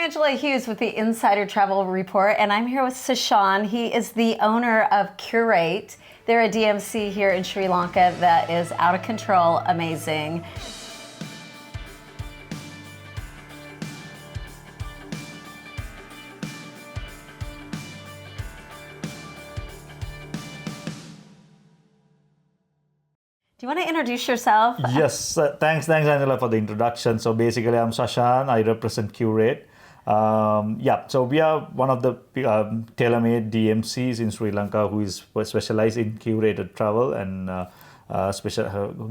Angela Hughes with the Insider Travel Report, and I'm here with Sashan. He is the owner of Curate. They're a DMC here in Sri Lanka that is out of control, amazing. Do you want to introduce yourself? Yes, thanks Angela for the introduction. So basically I'm Sashan, I represent Curate. So we are one of the tailor-made DMCs in Sri Lanka who is specialized in curated travel and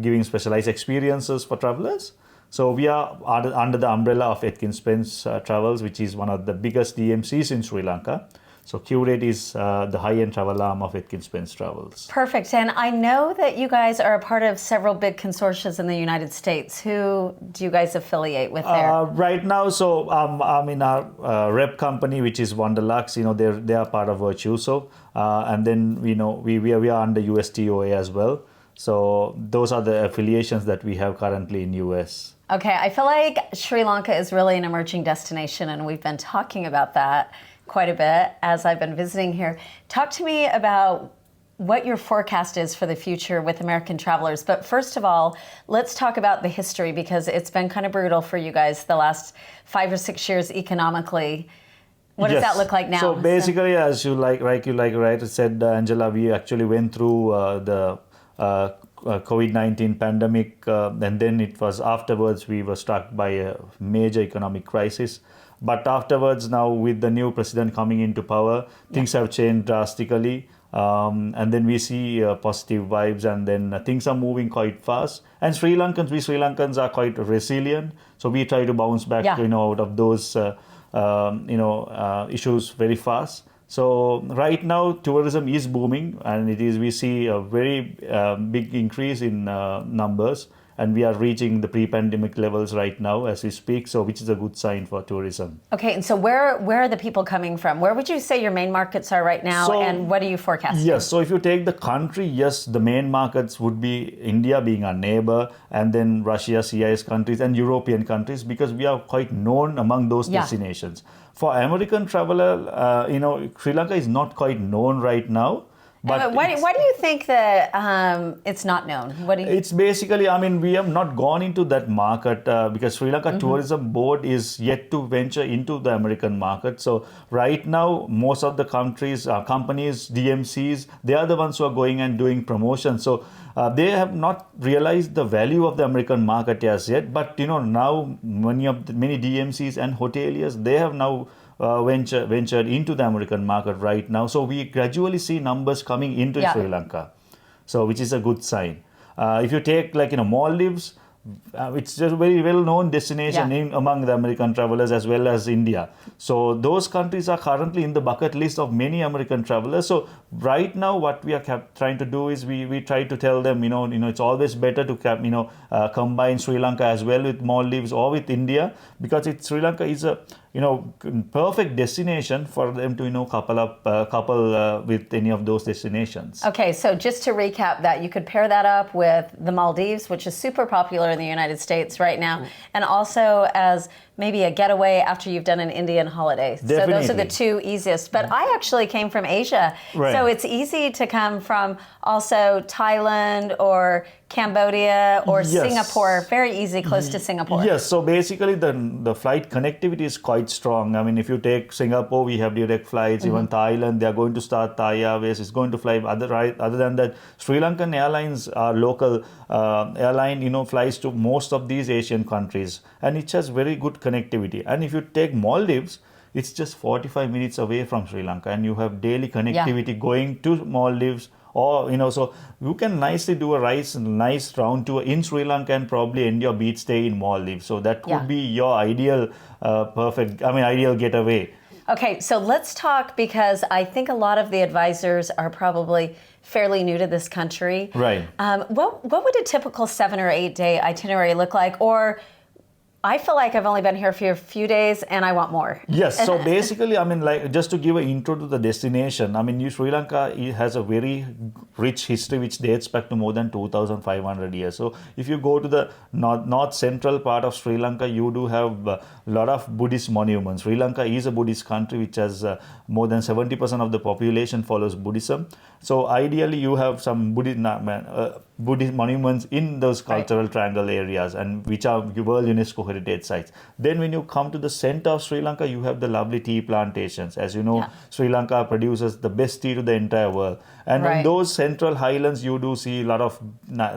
giving specialized experiences for travelers. So we are under the umbrella of Atkins Spence Travels, which is one of the biggest DMCs in Sri Lanka. So Curate is the high-end travel arm of Atkins Spence Travels. Perfect. And I know that you guys are a part of several big consortia in the United States. Who do you guys affiliate with there? Right now, so I'm in our rep company, which is Wanderlux. They are part of Virtuoso, and then we are under USTOA as well. So those are the affiliations that we have currently in US. Okay, I feel like Sri Lanka is really an emerging destination, and we've been talking about that quite a bit as I've been visiting here. Talk to me about what your forecast is for the future with American travelers. But first of all, let's talk about the history, because it's been kind of brutal for you guys the last 5 or 6 years economically. What does that look like now? So basically, as you said, Angela, we actually went through the COVID-19 pandemic, and then it was afterwards we were struck by a major economic crisis. But afterwards, now with the new president coming into power, things have changed drastically. And then we see positive vibes, and then things are moving quite fast. And we Sri Lankans are quite resilient. So we try to bounce back, out of those, issues very fast. So right now, tourism is booming, and we see a very big increase in numbers. And we are reaching the pre-pandemic levels right now as we speak, so which is a good sign for tourism. Okay, and so where are the people coming from? Where would you say your main markets are right now, and what are you forecasting? Yes, so if you take the country, yes, the main markets would be India being our neighbor, and then Russia, CIS countries, and European countries, because we are quite known among those destinations. For American traveler, Sri Lanka is not quite known right now. But why do you think that it's not known? It's basically, we have not gone into that market because Sri Lanka Tourism Board is yet to venture into the American market. So right now, most of the companies, DMCs, they are the ones who are going and doing promotion. So they have not realized the value of the American market as yet. But now many DMCs and hoteliers, they have now ventured into the American market right now. So we gradually see numbers coming into Sri Lanka, so which is a good sign. If you take Maldives, it's just a very well-known destination among the American travelers as well as India. So those countries are currently in the bucket list of many American travelers. So right now, what we are trying to do is we try to tell them, it's always better to combine Sri Lanka as well with Maldives or with India, because Sri Lanka is a perfect destination for them to couple with any of those destinations. Okay, so just to recap that, you could pair that up with the Maldives, which is super popular in the United States right now, and also as maybe a getaway after you've done an Indian holiday. Definitely. So those are the two easiest. But I actually came from Asia, so it's easy to come from also Thailand or Cambodia or Singapore. Very easy, close to Singapore. Yes, so basically the flight connectivity is quite strong. If you take Singapore, we have direct flights. Even Thailand, they are going to start Thai Airways. It's going to fly. Other than that, Sri Lankan Airlines are local airline, flies to most of these Asian countries, and it has very good connectivity. And if you take Maldives, it's just 45 minutes away from Sri Lanka, and you have daily connectivity going to Maldives. Or, so you can nicely do a nice round tour in Sri Lanka and probably end your beach stay in Maldives. So that could be your ideal, ideal getaway. Okay, so let's talk, because I think a lot of the advisors are probably fairly new to this country. Right. What would a typical 7 or 8 day itinerary look like? Or I feel like I've only been here for a few days and I want more. Yes, so basically, I mean, like just to give an intro to the destination, I mean, Sri Lanka has a very rich history which dates back to more than 2,500 years. So if you go to the north central part of Sri Lanka, you do have a lot of Buddhist monuments. Sri Lanka is a Buddhist country which has more than 70% of the population follows Buddhism. So ideally, you have some Buddhist monuments in those cultural triangle areas, and which are World UNESCO heritage sites. Then when you come to the center of Sri Lanka, you have the lovely tea plantations. As you know, Sri Lanka produces the best tea to the entire world. And on those central highlands, you do see a lot of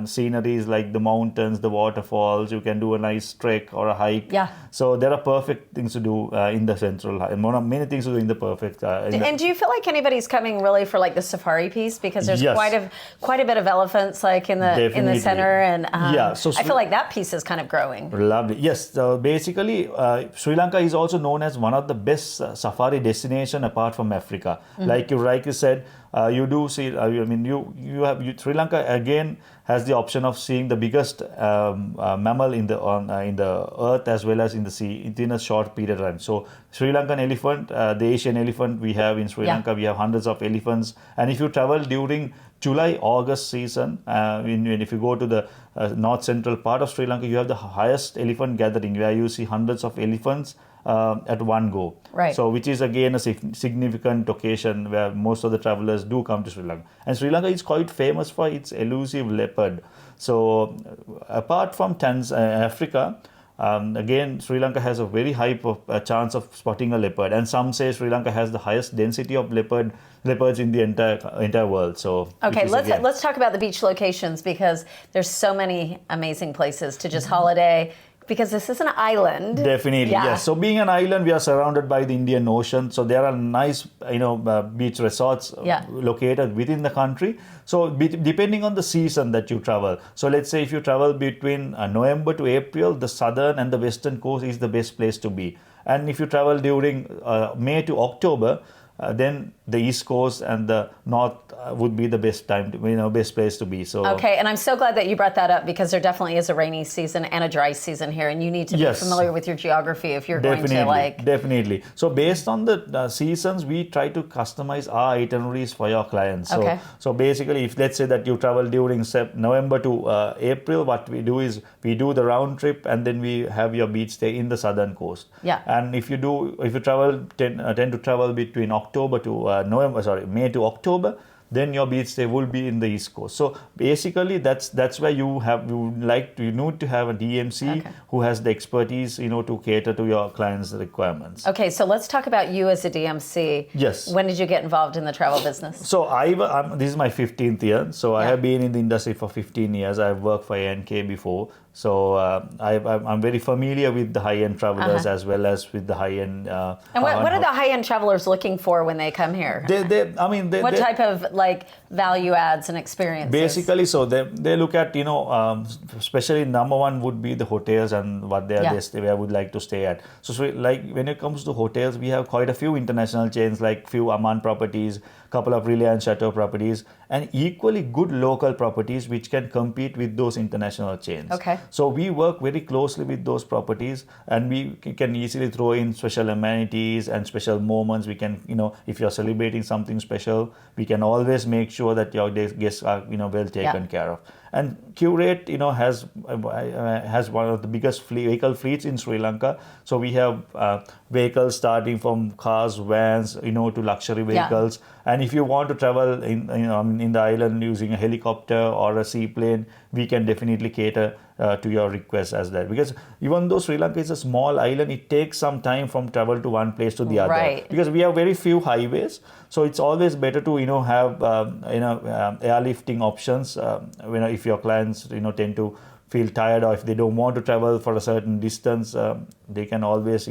sceneries like the mountains, the waterfalls. You can do a nice trek or a hike. Yeah. So there are perfect things to do in the central, many things to do in the perfect. And do you feel like anybody's coming really for like the safari piece? Because there's quite a bit of elephants like in the center, and so I feel like that piece is kind of growing. Lovely. Yes. So basically, Sri Lanka is also known as one of the best safari destination apart from Africa. Like you said, you do see. I mean, Sri Lanka again has the option of seeing the biggest mammal in the earth as well as in the sea within a short period of time. So Sri Lankan elephant, the Asian elephant we have in Sri Lanka, we have hundreds of elephants, and if you travel during July, August season, if you go to the north central part of Sri Lanka, you have the highest elephant gathering where you see hundreds of elephants at one go. Right. So which is again a significant occasion where most of the travelers do come to Sri Lanka. And Sri Lanka is quite famous for its elusive leopard. So apart from Africa, again, Sri Lanka has a very high chance of spotting a leopard, and some say Sri Lanka has the highest density of leopards in the entire world. So okay, let's talk about the beach locations, because there's so many amazing places to just holiday. Because this is an island. Definitely, yes. So being an island, we are surrounded by the Indian Ocean. So there are nice, beach resorts located within the country. So depending on the season that you travel. So let's say if you travel between November to April, the southern and the western coast is the best place to be. And if you travel during May to October, then the East Coast and the North would be the best best place to be. So okay, and I'm so glad that you brought that up, because there definitely is a rainy season and a dry season here, and you need to be familiar with your geography if you're going to Definitely. So based on the seasons, we try to customize our itineraries for your clients. So, so basically, if let's say that you travel during November to April, what we do is we do the round trip, and then we have your beach stay in the southern coast. Yeah. And if you tend to travel between October to May to October, then your beach stay will be in the East Coast. So basically, that's where you need to have a DMC who has the expertise, to cater to your clients' requirements. Okay, so let's talk about you as a DMC. Yes. When did you get involved in the travel business? So this is my 15th year. So I have been in the industry for 15 years. I've worked for ANK before. So I'm very familiar with the high-end travelers as well as with the high-end. And what are the high-end travelers looking for when they come here? What type of value adds and experiences? Basically, so they look at especially number one would be the hotels and what they would like to stay at. So when it comes to hotels, we have quite a few international chains, like few Aman properties, couple of Reliance Chateau properties, and equally good local properties which can compete with those international chains. Okay. So we work very closely with those properties, and we can easily throw in special amenities and special moments. We can, if you're celebrating something special, we can always make sure that your guests are, well taken care of. And Curate, has one of the biggest vehicle fleets in Sri Lanka. So we have vehicles starting from cars, vans, to luxury vehicles. And if you want to travel in the island using a helicopter or a seaplane, we can definitely cater to your requests as that. Because even though Sri Lanka is a small island, it takes some time from travel to one place to the other. Right. Because we have very few highways, so it's always better to have airlifting options. If your clients tend to feel tired, or if they don't want to travel for a certain distance, they can always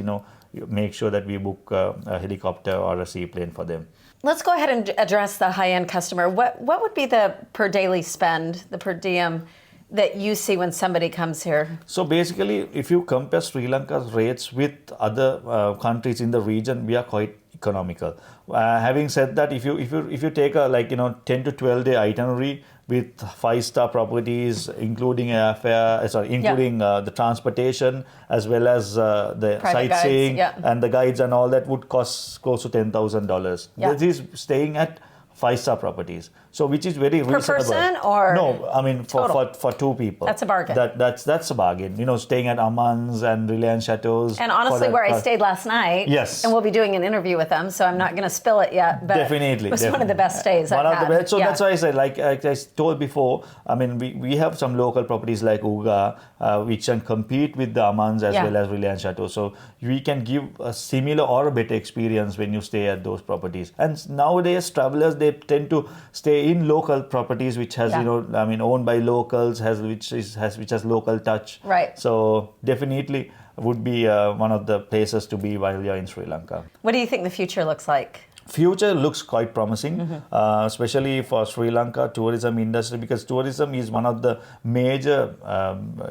make sure that we book a helicopter or a seaplane for them. Let's go ahead and address the high-end customer. What would be the per daily spend, the per diem, that you see when somebody comes here? So basically, if you compare Sri Lanka's rates with other countries in the region, we are quite economical. Having said that, if you take a 10 to 12 day itinerary, with 5-star properties, including including the transportation as well as the Private sightseeing guides, yeah. and the guides and all that would cost close to $10,000. Yeah. This is staying at 5-star properties. So which is very Per reasonable. person or No, I mean for 2 people. That's a bargain. That's a bargain. You know, staying at Amans and Reliance Chateaus. And honestly, where I stayed last night, Yes. and we'll be doing an interview with them, so I'm not going to spill it yet, but Definitely. it was one of the best stays I've had. The best. So Yeah. that's why I said, like I told before, I mean, we have some local properties like Uga, which can compete with the Amans as Yeah. well as Reliance Chateau. So we can give a similar or a better experience when you stay at those properties. And nowadays, travelers, they tend to stay in local properties, which has, owned by locals, which has local touch. Right. So definitely would be one of the places to be while you're in Sri Lanka. What do you think the future looks like? Future looks quite promising, especially for Sri Lanka tourism industry, because tourism is one of the major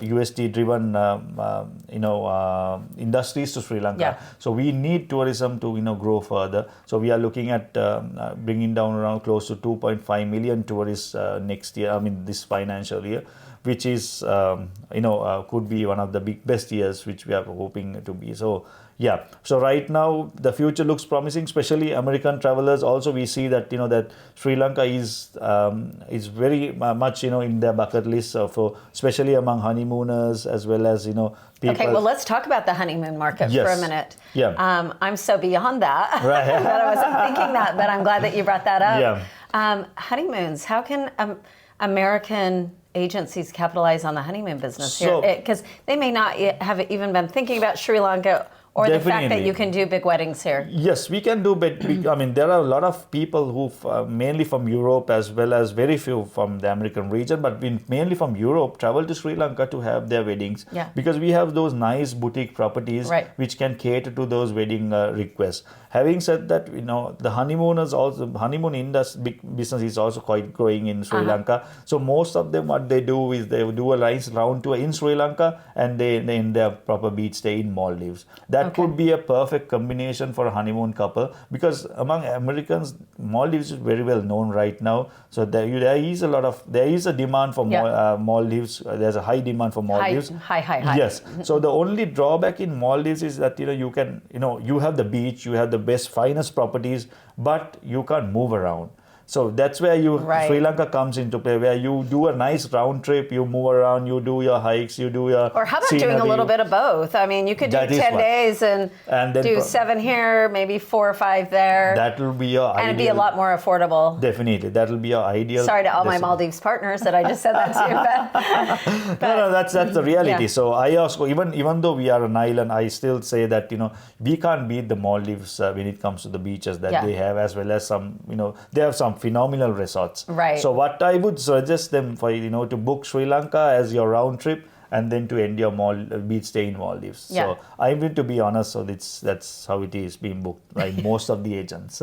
USD-driven, industries to Sri Lanka. Yeah. So we need tourism to grow further. So we are looking at bringing down around close to 2.5 million tourists next year. I mean this financial year, which is could be one of the best years which we are hoping to be. So. Yeah. So right now the future looks promising, especially American travelers. Also, we see that that Sri Lanka is very much in their bucket list for especially among honeymooners as well as people. Okay, well, let's talk about the honeymoon market for a minute. Yeah. I'm so beyond that Right. that I wasn't thinking that, but I'm glad that you brought that up. Yeah. Honeymoons. How can American agencies capitalize on the honeymoon business here? Because they may not have even been thinking about Sri Lanka. Or the fact that you can do big weddings here. Yes, we can do big. I mean, there are a lot of people who, mainly from Europe as well as very few from the American region, but mainly from Europe, travel to Sri Lanka to have their weddings. Yeah. Because we have those nice boutique properties which can cater to those wedding requests. Having said that, the honeymoon industry, big business is also quite growing in Sri Lanka. So most of them, what they do is they do a nice round tour in Sri Lanka and they in their proper beach stay in Maldives. That could be a perfect combination for a honeymoon couple, because among Americans, Maldives is very well known right now. So there is a demand for Maldives. There's a high demand for Maldives. High. Yes. So the only drawback in Maldives is that you have the beach, you have the best finest properties, but you can't move around. So that's where Sri Lanka comes into play, where you do a nice round trip, you move around, you do your hikes, you do your Or how about doing a little bit of both? I mean, you could do 10 days and then do 7 here, maybe 4 or 5 there. That will be your ideal. And it'd be a lot more affordable. Definitely. That will be your ideal. Sorry to all my Maldives partners that I just said that to. But no, that's the reality. So I also, even though we are an island, I still say that, we can't beat the Maldives when it comes to the beaches that they have, as well as some, they have some phenomenal resorts. Right. So what I would suggest them for, to book Sri Lanka as your round trip and then to end your beach stay in Maldives. Yeah. So I'm going to be honest, so that's how it is being booked by most of the agents.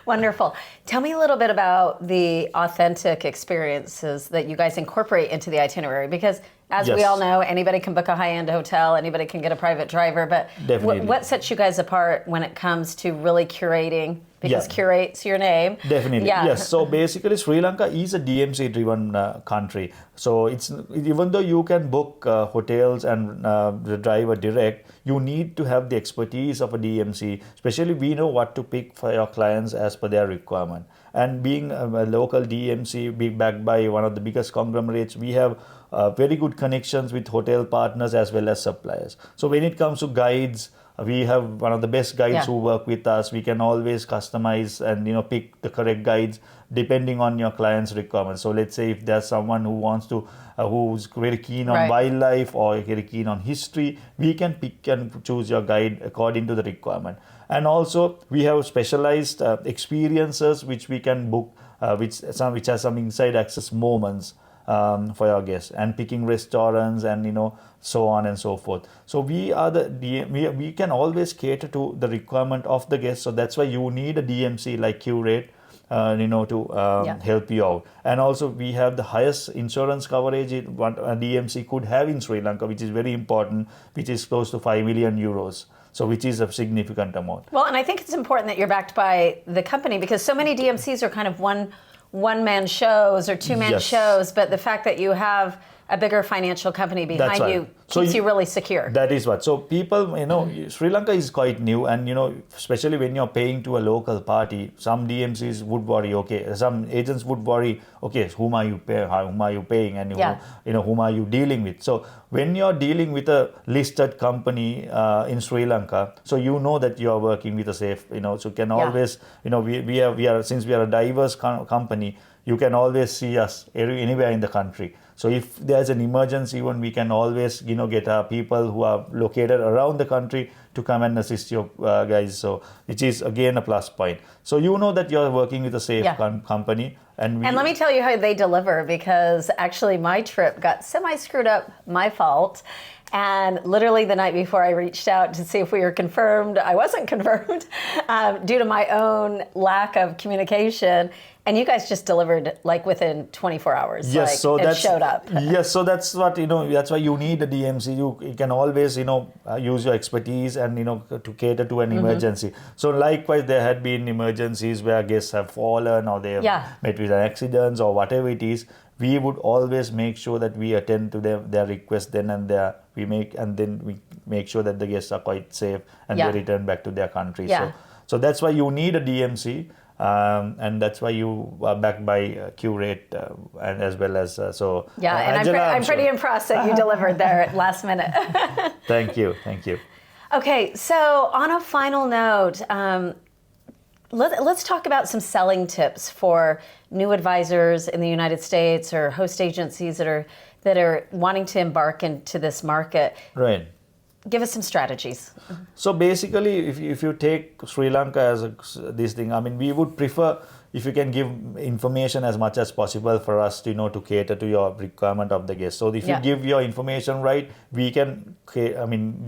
Wonderful. Tell me a little bit about the authentic experiences that you guys incorporate into the itinerary, because as we all know, anybody can book a high-end hotel, anybody can get a private driver, but what sets you guys apart when it comes to really curating? Because curate's your name. Definitely. Yeah. Yes. So basically, Sri Lanka is a DMC-driven country. So even though you can book hotels and the driver direct, you need to have the expertise of a DMC. Especially, we know what to pick for your clients as per their requirement. And being a local DMC, being backed by one of the biggest conglomerates, we have very good connections with hotel partners as well as suppliers. So when it comes to guides, we have one of the best guides who work with us. We can always customize and pick the correct guides depending on your client's requirements. So let's say if there's someone who wants to who's very keen on wildlife or very keen on history, we can pick and choose your guide according to the requirement. And also we have specialized experiences which we can book, which has some inside access moments for your guests, and picking restaurants and so on and so forth. So we can always cater to the requirement of the guest. So that's why you need a DMC like Curate to help you out. And also we have the highest insurance coverage what a DMC could have in Sri Lanka, which is very important, which is close to 5 million euros. So which is a significant amount. Well, and I think it's important that you're backed by the company, because so many DMCs are kind of one one-man shows or two-man Yes. shows, but the fact that you have a bigger financial company behind right. you So keeps you really secure. That is what. So people, Sri Lanka is quite new, and especially when you're paying to a local party, some DMCs would worry. Okay, some agents would worry. Okay, whom are you paying, and Yeah. whom are you dealing with? So when you're dealing with a listed company in Sri Lanka, so that you are working with a safe. So you can always, we are since we are a diverse company, you can always see us anywhere in the country. So if there's an emergency, even we can always, get our people who are located around the country to come and assist you guys. So which is again a plus point. So that you're working with a safe company. And let me tell you how they deliver, because actually my trip got semi-screwed up, my fault. And literally the night before I reached out to see if we were confirmed, I wasn't confirmed due to my own lack of communication. And you guys just delivered like within 24 hours. Yes, so it showed up. Yes, so that's what, that's why you need a DMC. You can always, use your expertise and, to cater to an emergency. So likewise, there had been emergencies where guests have fallen or they have met with accidents or whatever it is. We would always make sure that we attend to their request then and there. We make sure that the guests are quite safe and they return back to their country. Yeah. So that's why you need a DMC. And that's why you are backed by Curate and as well as so. Yeah, and Angela, I'm pretty impressed that you delivered there at last minute. Thank you. Okay, so on a final note, let's talk about some selling tips for new advisors in the United States or host agencies that are wanting to embark into this market. Right. Give us some strategies. So basically, if you take Sri Lanka as this thing, I mean, we would prefer if you can give information as much as possible for us to to cater to your requirement of the guest. So if you give your information right, we can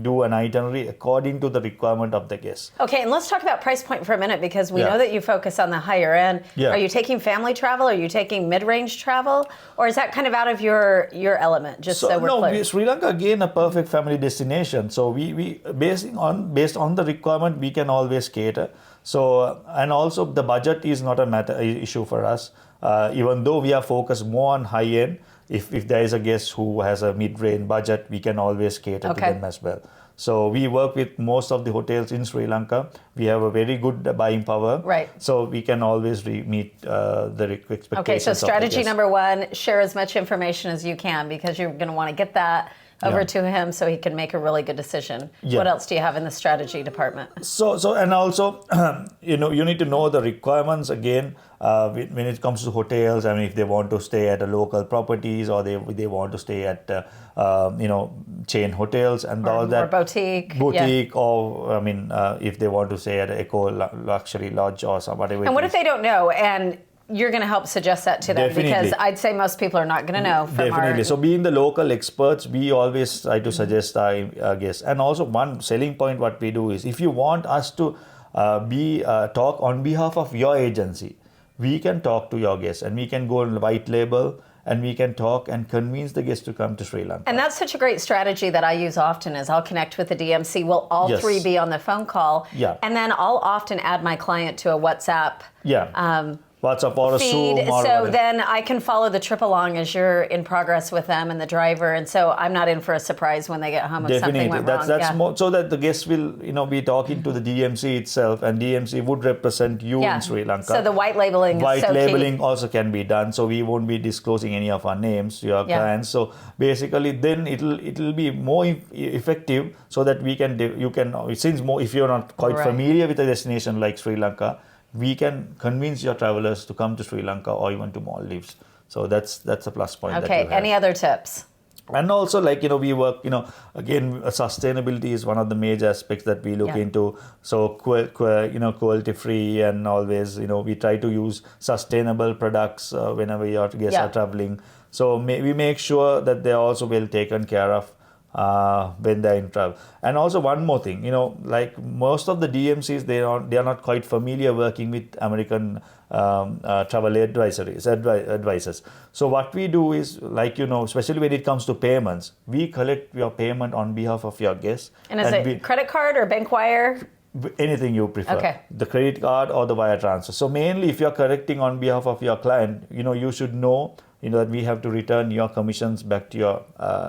do an itinerary according to the requirement of the guest. Okay, and let's talk about price point for a minute, because we know that you focus on the higher end. Yeah. Are you taking family travel? Are you taking mid-range travel? Or is that kind of out of your element? Just so we're clear. Sri Lanka again a perfect family destination. So we based on the requirement, we can always cater. So and also the budget is not a issue for us. Even though we are focused more on high end, if there is a guest who has a mid-range budget, we can always cater to them as well. So we work with most of the hotels in Sri Lanka. We have a very good buying power. Right. So we can always meet the expectations. Okay, so strategy number one, share as much information as you can, because you're going to want to get that over to him so he can make a really good decision. Yeah. What else do you have in the strategy department? So and also, you need to know the requirements again when it comes to hotels. I mean, if they want to stay at a local properties or they want to stay at chain hotels and all that. Or boutique. Or if they want to stay at an eco luxury lodge or some whatever. And what if they don't know? And you're going to help suggest that to them. Definitely. Because I'd say most people are not going to know. Definitely. So being the local experts, we always try to suggest our guests. And also one selling point what we do is, if you want us to talk on behalf of your agency, we can talk to your guests and we can go on white label and we can talk and convince the guests to come to Sri Lanka. And that's such a great strategy that I use often is I'll connect with the DMC. We'll all three be on the phone call. Yeah. And then I'll often add my client to a WhatsApp WhatsApp or a feed, Zoom or so whatever. then I can follow the trip along as you're in progress with them and the driver, and so I'm not in for a surprise when they get home if something went wrong. That's more so that the guests will be talking to the DMC itself, and DMC would represent you in Sri Lanka. So the white labeling is so labeling key. Also can be done, so we won't be disclosing any of our names to your clients. So basically, then it'll be more effective, so that you can since more if you're not quite familiar with a destination like Sri Lanka, we can convince your travelers to come to Sri Lanka or even to Maldives. So that's a plus point. Okay, any other tips? And also, we work, again, sustainability is one of the major aspects that we look into. So, cruelty free, and always, we try to use sustainable products whenever your guests are traveling. So we make sure that they're also well taken care of when they're in travel. And also one more thing, like most of the DMCs, they are not quite familiar working with American travel advisors. So what we do is, especially when it comes to payments, we collect your payment on behalf of your guests. And is it credit card or bank wire? Anything you prefer. Okay. The credit card or the wire transfer. So mainly if you're correcting on behalf of your client, you should know, that we have to return your commissions back to your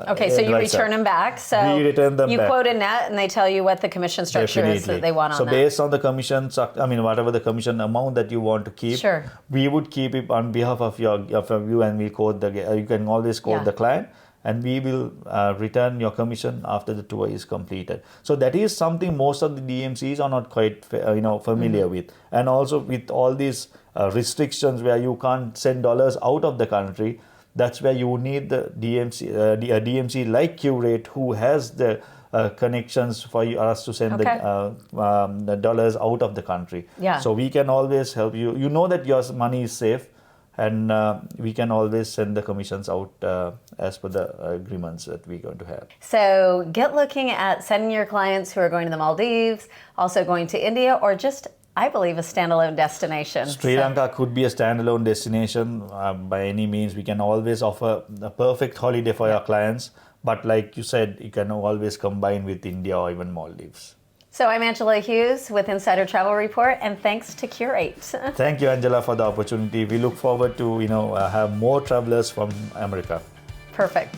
Okay, so you advisor. return them back. So We return them you back. quote a net and they tell you what the commission structure is that they want on so that. based on the commission, whatever the commission amount that you want to keep, Sure. we would keep it on behalf of you, and we quote you can always quote the client, and we will return your commission after the tour is completed. So that is something most of the DMCs are not quite familiar with, and also with all these restrictions where you can't send dollars out of the country. That's where you need the DMC like Curate, who has the connections for us to send the dollars out of the country. Yeah. So we can always help you. You know that your money is safe, and we can always send the commissions out as per the agreements that we're going to have. So get looking at sending your clients who are going to the Maldives, also going to India, or just, I believe, a standalone destination. Sri Lanka could be a standalone destination by any means. We can always offer a perfect holiday for your clients. But like you said, you can always combine with India or even Maldives. So I'm Angela Hughes with Insider Travel Report, and thanks to Curate. Thank you, Angela, for the opportunity. We look forward to have more travelers from America. Perfect.